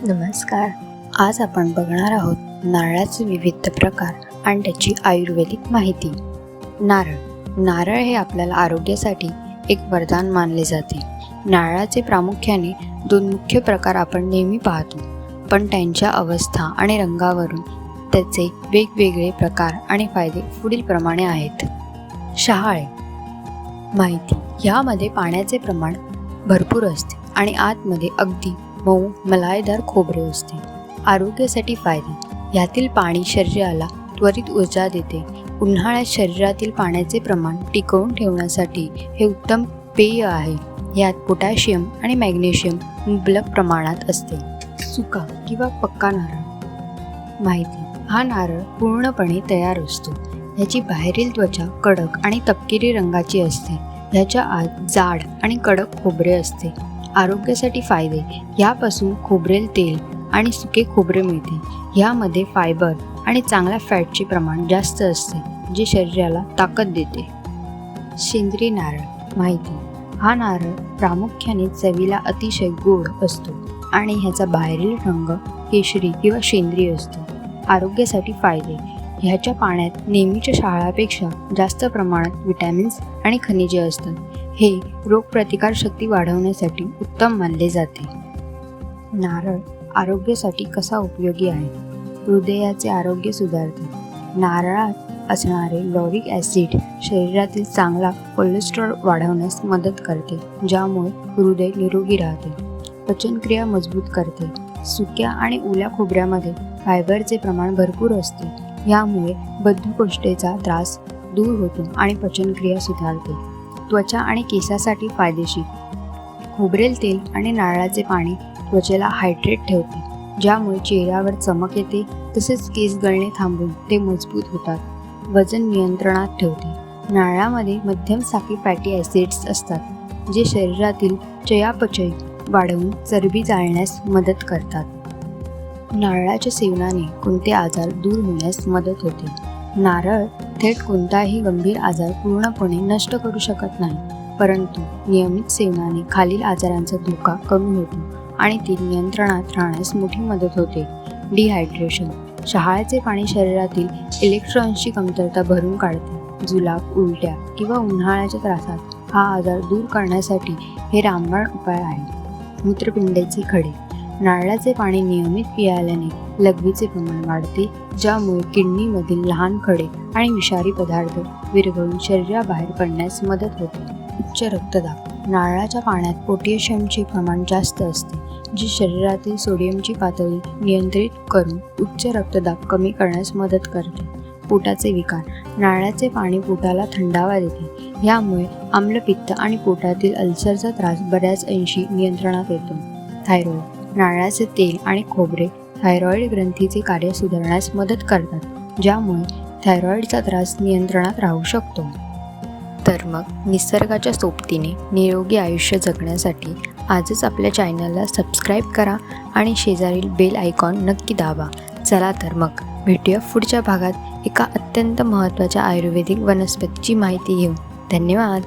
नमस्कार. आज आपण बघणार आहोत नारळाचे विविध प्रकार आणि त्याची आयुर्वेदिक माहिती. नारळ हे आपल्याला आरोग्यासाठी एक वरदान मानले जाते. नारळाचे प्रामुख्याने 2 मुख्य प्रकार आपण नेहमी पाहतो, पण त्यांच्या अवस्था आणि रंगावरून त्याचे वेगवेगळे प्रकार आणि फायदे पुढील प्रमाणे आहेत. शहाळे माहिती. यामध्ये पाण्याचे प्रमाण भरपूर असते आणि आतमध्ये अगदी मऊ मलाईदार खोबरे असते. आरोग्यासाठी फायदे. यातील पाणी शरीराला त्वरित ऊर्जा देते. उन्हाळ्यात शरीरातील पाण्याचे प्रमाण टिकवून ठेवण्यासाठी हे उत्तम पेय आहे. यात पोटॅशियम आणि मॅग्नेशियम मुबलक प्रमाणात असते. सुका किंवा पक्का नारळ माहिती. हा नारळ पूर्णपणे तयार असतो. याची बाहेरील त्वचा कडक आणि तपकिरी रंगाची असते. याच्या आत जाड आणि कडक खोबरे असते. आरोग्यासाठी फायदे. यापासून खोबरेल तेल आणि सुके खोबरे मिळते. यामध्ये फायबर आणि चांगल्या फॅटचे प्रमाण जास्त असते, जे शरीराला ताकद देते. सेंद्रिय नारळ माहिती. हा नारळ प्रामुख्याने चवीला अतिशय गोड असतो आणि ह्याचा बाहेरील रंग केशरी किंवा सेंद्रिय असतो. आरोग्यासाठी फायदे. ह्याच्या पाण्यात नेहमीच्या शहाळ्यापेक्षा जास्त प्रमाणात विटॅमिन्स आणि खनिजे असतात. हे रोगप्रतिकारशक्ती वाढवण्यासाठी उत्तम मानले जाते. नारळ आरोग्यासाठी कसा उपयोगी आहे? हृदयाचे आरोग्य सुधारते. नारळात असणारे लॉरिक ॲसिड शरीरातील चांगला कोलेस्ट्रॉल वाढवण्यास मदत करते, ज्यामुळे हृदय निरोगी राहते. पचनक्रिया मजबूत करते. सुक्या आणि ओल्या खोबऱ्यामध्ये फायबरचे प्रमाण भरपूर असते. यामुळे बद्धकोष्ठतेचा त्रास दूर होतो आणि पचनक्रिया सुधारते. त्वचा आणि केसासाठी फायदेशीर. खोबरेल तेल आणि नारळाचे पाणी त्वचेला हायड्रेट ठेवते, ज्यामुळे चेहऱ्यावर चमक येते. तसेच केस गळणे थांबून ते मजबूत होतात. वजन नियंत्रणात ठेवते. नारळामध्ये मध्यम साखळी फॅटी ॲसिड्स असतात, जे शरीरातील चयापचय वाढवून चरबी जाळण्यास मदत करतात. नारळाच्या सेवनाने कोणते आजार दूर होण्यास मदत होते. नारळ थेट कोणताही गंभीर आजार पूर्णपणे नष्ट करू शकत नाही, परंतु नियमित सेवनाने खालील आजारांचा धोका कमी होतो आणि ती नियंत्रणात राहण्यास मोठी मदत होते. डिहायड्रेशन. शहाळ्याचे पाणी शरीरातील इलेक्ट्रॉन्सची कमतरता भरून काढते. जुलाब, उलट्या किंवा उन्हाळ्याच्या त्रासात हा आजार दूर करण्यासाठी हे रामबाण उपाय आहे. मूत्रपिंडाचे खडे. नारळाचे पाणी नियमित पिल्याने लघवीचे प्रमाण वाढते, ज्यामुळे किडनीमधील लहान खडे आणि विषारी पदार्थ विरघळून शरीराबाहेर पडण्यास मदत होते. उच्च रक्तदाब. नारळाच्या पाण्यात पोटॅशियमचे प्रमाण जास्त असते, जे शरीरातील सोडियमची पातळी नियंत्रित करून उच्च रक्तदाब कमी करण्यास मदत करते. पोटाचे विकार. नारळाचे पाणी पोटाला थंडावा देते. यामुळे आम्लपित्त आणि पोटातील अल्सरचा त्रास बऱ्याच अंशी नियंत्रणात येतो. थायरॉइड. नारळाचे तेल आणि खोबरे थायरॉईड ग्रंथीचे कार्य सुधारण्यास मदत करतात, ज्यामुळे थायरॉईडचा त्रास नियंत्रणात राहू शकतो. तर मग निसर्गाच्या सोबतीने निरोगी आयुष्य जगण्यासाठी आजच आपल्या चॅनलला सबस्क्राईब करा आणि शेजारील बेल आयकॉन नक्की दाबा. चला तर मग भेटूया पुढच्या भागात एका अत्यंत महत्त्वाच्या आयुर्वेदिक वनस्पतीची माहिती घेऊन. धन्यवाद.